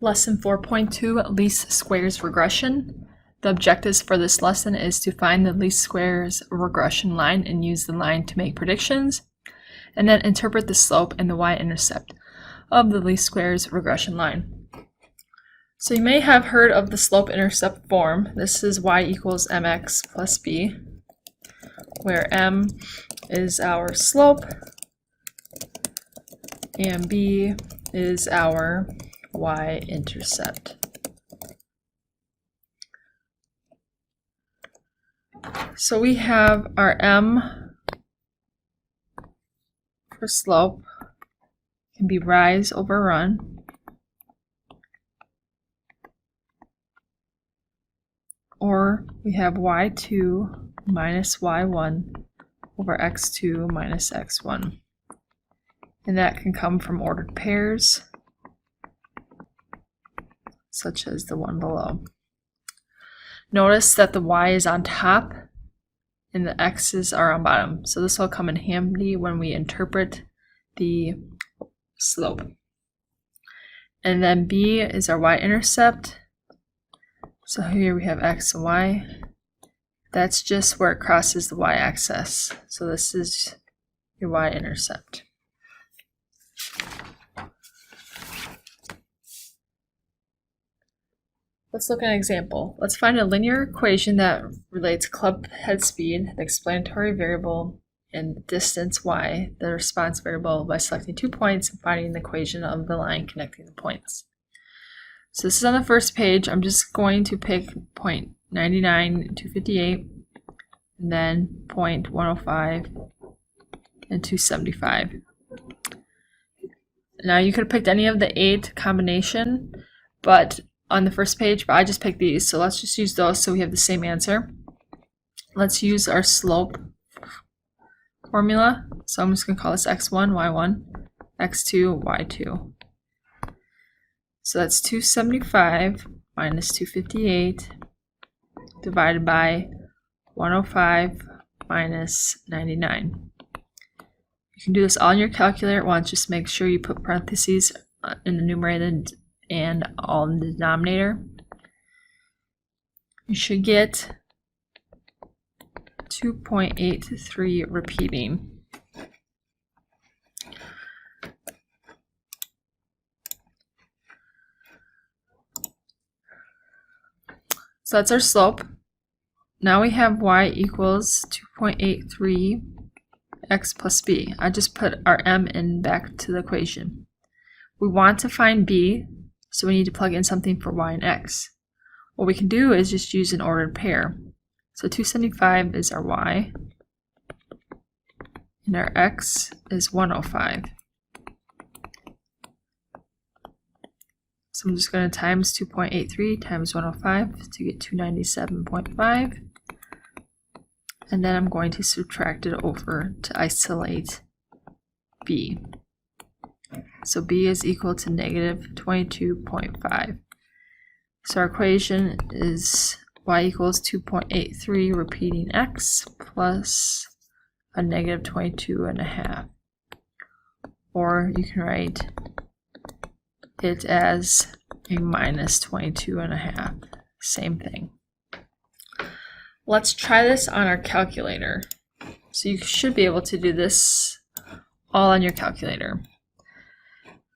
Lesson 4.2, Least Squares Regression. The objectives for this lesson is to find the least squares regression line and use the line to make predictions, and then interpret the slope and the y-intercept of the least squares regression line. So you may have heard of the slope-intercept form. This is y equals mx plus b, where m is our slope and b is our y-intercept. So we have our m for slope can be rise over run, or we have y2 minus y1 over x2 minus x1. And that can come from ordered pairs, such as the one below. Notice that the y is on top and the x's are on bottom. So this will come in handy when we interpret the slope. And then b is our y-intercept. So here we have x and y. That's just where it crosses the y-axis. So this is your y-intercept. Let's look at an example. Let's find a linear equation that relates club head speed, the explanatory variable, and distance y, the response variable, by selecting 2 points and finding the equation of the line connecting the points. So this is on the first page. I'm just going to pick point 99, 258, and then point 105 and 275. Now you could have picked any of the 8 combination, but on the first page, but I just picked these, so let's just use those so we have the same answer. Let's use our slope formula. So I'm just going to call this x1, y1, x2, y2. So that's 275 minus 258 divided by 105 minus 99. You can do this all in your calculator at once. Just make sure you put parentheses in the numerator and all in the denominator. You should get 2.83 repeating. So that's our slope. Now we have y equals 2.83 x plus b. I just put our m in back to the equation. We want to find b, so we need to plug in something for y and x. What we can do is just use an ordered pair. So 275 is our y, and our x is 105. So I'm just going to times 2.83 times 105 to get 297.5. And then I'm going to subtract it over to isolate b. So b is equal to negative 22.5. So our equation is y equals 2.83 repeating x plus a negative 22.5. Or you can write it as a minus 22.5. Same thing. Let's try this on our calculator. So you should be able to do this all on your calculator.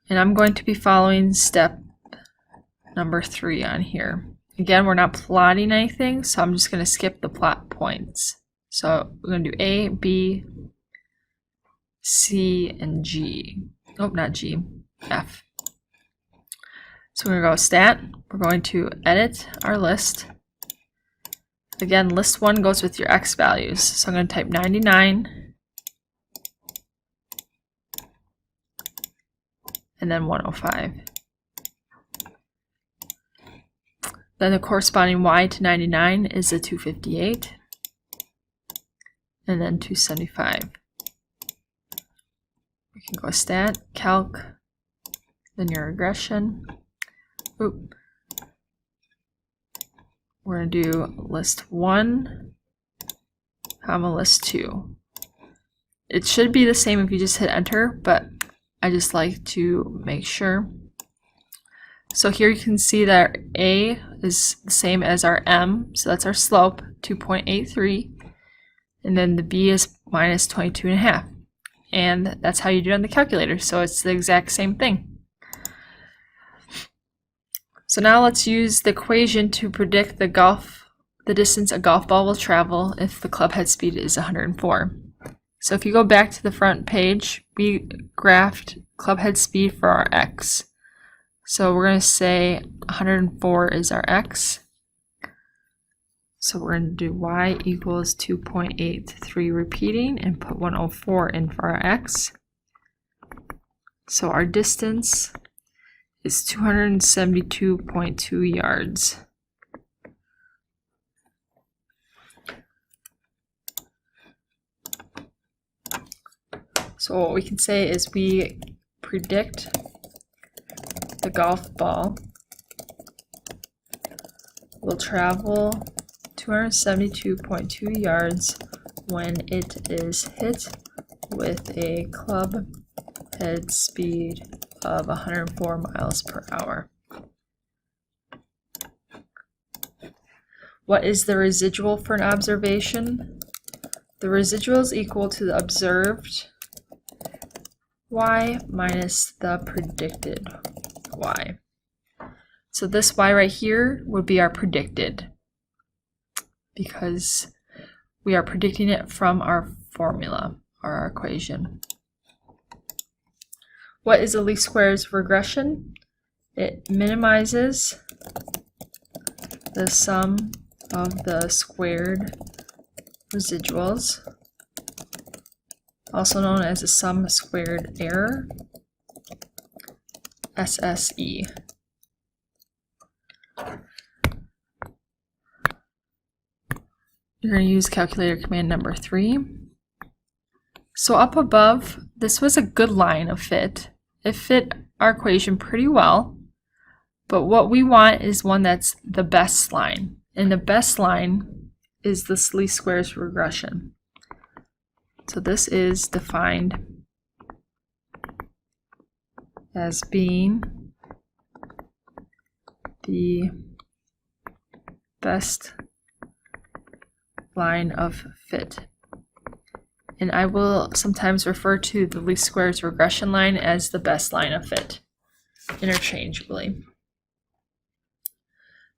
And I'm going to be following step number 3 on here. Again, we're not plotting anything, so I'm just going to skip the plot points. So we're going to do A, B, C, and G. Oh, not G, F. So we're going to go stat. We're going to edit our list. Again, list 1 goes with your x values. So I'm going to type 99 and then 105. Then the corresponding y to 99 is a 258 and then 275. We can go stat, calc, linear regression. Oop. We're going to do list 1, comma list 2. It should be the same if you just hit enter, but I just like to make sure. So here you can see that A is the same as our M, so that's our slope, 2.83, and then the B is minus 22.5. And that's how you do it on the calculator, so it's the exact same thing. So now let's use the equation to predict the distance a golf ball will travel if the club head speed is 104. So if you go back to the front page, we graphed club head speed for our x. So we're going to say 104 is our x. So we're going to do y equals 2.83 repeating and put 104 in for our x. So our distance is 272.2 yards. So what we can say is we predict the golf ball will travel 272.2 yards when it is hit with a club head speed of 104 miles per hour. What is the residual for an observation? The residual is equal to the observed y minus the predicted y. So this y right here would be our predicted, because we are predicting it from our formula or our equation. What is the least squares regression? It minimizes the sum of the squared residuals, also known as the sum squared error, SSE. You're going to use calculator command number 3. So up above, this was a good line of fit. It fit our equation pretty well, but what we want is one that's the best line. And the best line is this least squares regression. So this is defined as being the best line of fit. And I will sometimes refer to the least squares regression line as the best line of fit, interchangeably.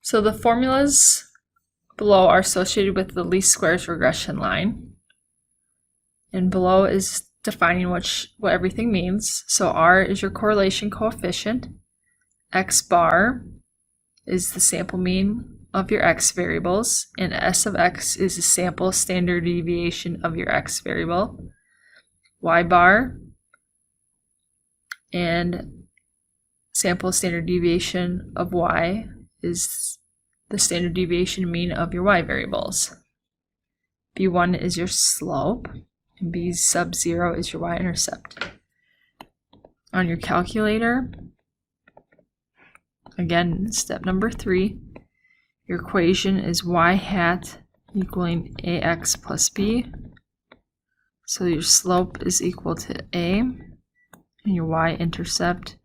So the formulas below are associated with the least squares regression line. And below is defining what everything means. So R is your correlation coefficient. X bar is the sample mean of your x variables, and S of x is the sample standard deviation of your x variable. Y bar and sample standard deviation of y is the standard deviation mean of your y variables. B1 is your slope, and B sub 0 is your y-intercept. On your calculator, again, step number 3, your equation is y hat equaling ax plus b. So your slope is equal to a, and your y-intercept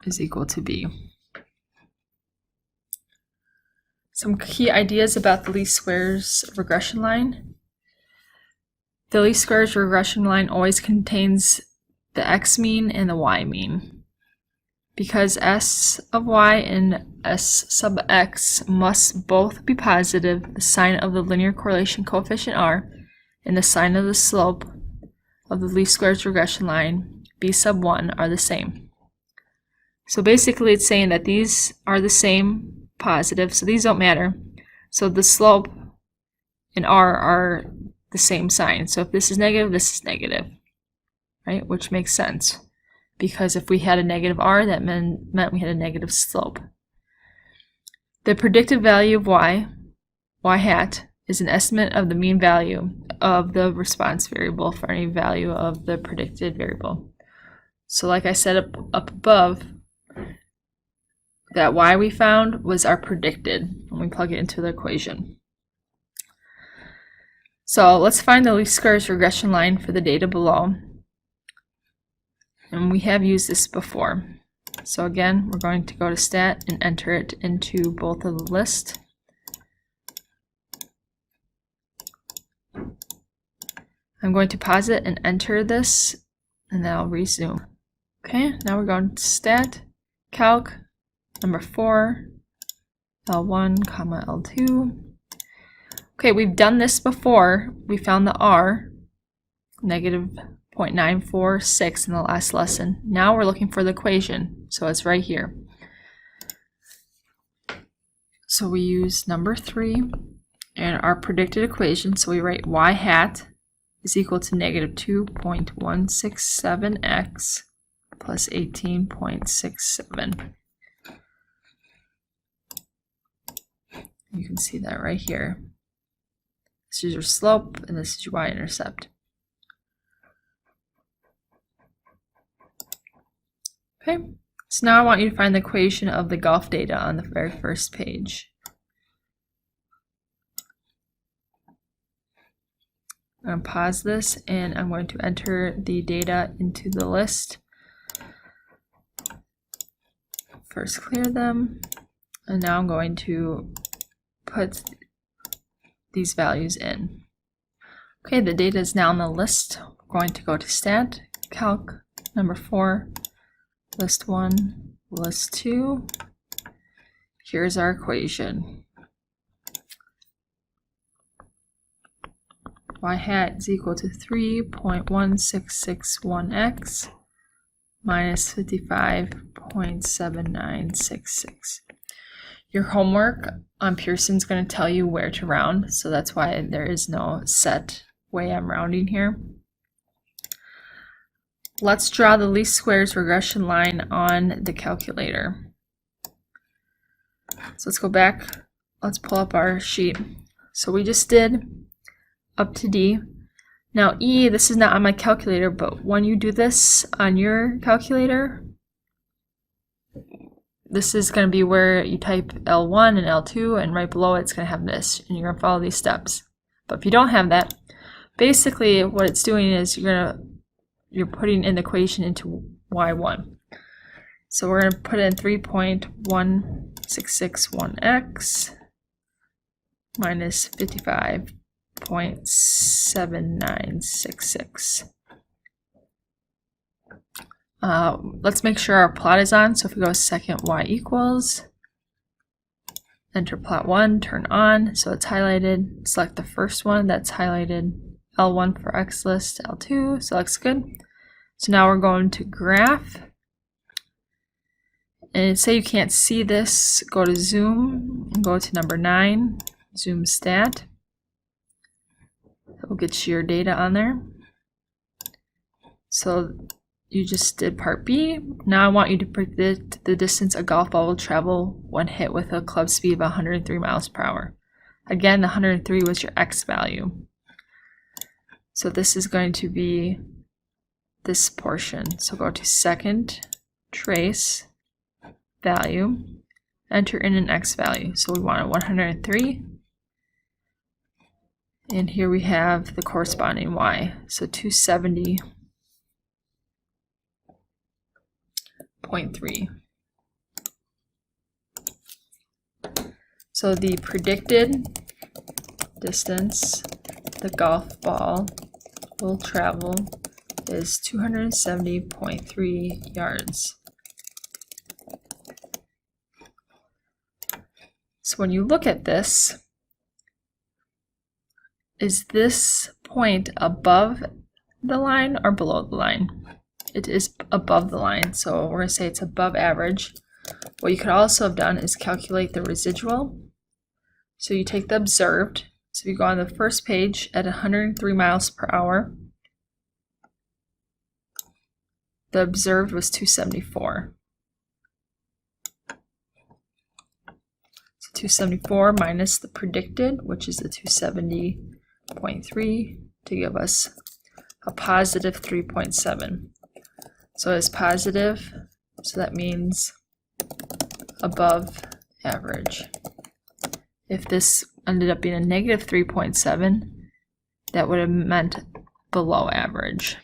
is equal to b. Some key ideas about the least squares regression line. The least squares regression line always contains the x mean and the y mean. Because S of y and S sub x must both be positive, the sign of the linear correlation coefficient R and the sign of the slope of the least squares regression line, B sub 1, are the same. So basically it's saying that these are the same positive, so these don't matter. So the slope and R are the same sign. So if this is negative, this is negative, right? Which makes sense, because if we had a negative R, that meant we had a negative slope. The predicted value of y hat, is an estimate of the mean value of the response variable for any value of the predicted variable. So like I said up above, that y we found was our predicted when we plug it into the equation. So let's find the least squares regression line for the data below. And we have used this before. So again, we're going to go to stat and enter it into both of the lists. I'm going to pause it and enter this, and then I'll resume. Okay, now we're going to stat, calc, number 4, L1, comma L2. Okay, we've done this before. We found the R, negative 0.946 in the last lesson. Now we're looking for the equation, so it's right here. So we use number 3 and our predicted equation, so we write y hat is equal to negative 2.167x plus 18.67. You can see that right here. This is your slope, and this is your y-intercept. Okay, so now I want you to find the equation of the golf data on the very first page. I'm going to pause this, and I'm going to enter the data into the list. First clear them, and now I'm going to put these values in. Okay, the data is now in the list. We're going to go to stat, calc, number 4, list 1, list 2. Here's our equation. Y hat is equal to 3.1661x minus 55.7966. Your homework on Pearson's going to tell you where to round, so that's why there is no set way I'm rounding here. Let's draw the least squares regression line on the calculator. So let's go back. Let's pull up our sheet. So we just did up to D. Now E, this is not on my calculator, but when you do this on your calculator, this is going to be where you type L1 and L2, and right below it's going to have this, and you're going to follow these steps. But if you don't have that, basically what it's doing is you're putting in the equation into Y1. So we're going to put in 3.1661x minus 55.7966. Let's make sure our plot is on. So if we go second y equals, enter plot 1, turn on, so it's highlighted. Select the first one that's highlighted, L1 for X list, L2, so looks good. So now we're going to graph. And say you can't see this, go to zoom and go to number 9, zoom stat. That will get you your data on there. So you just did part B. Now I want you to predict the distance a golf ball will travel when hit with a club speed of 103 miles per hour. Again, the 103 was your X value. So this is going to be this portion. So go to second, trace, value, enter in an X value. So we want a 103. And here we have the corresponding Y. So 270.3. So the predicted distance the golf ball will travel is 270.3 yards. So when you look at this, is this point above the line or below the line? It is above the line, so we're going to say it's above average. What you could also have done is calculate the residual. So you take the observed. So if you go on the first page at 103 miles per hour, the observed was 274. So 274 minus the predicted, which is the 270.3, to give us a positive 3.7. So it's positive, so that means above average. If this ended up being a negative 3.7, that would have meant below average.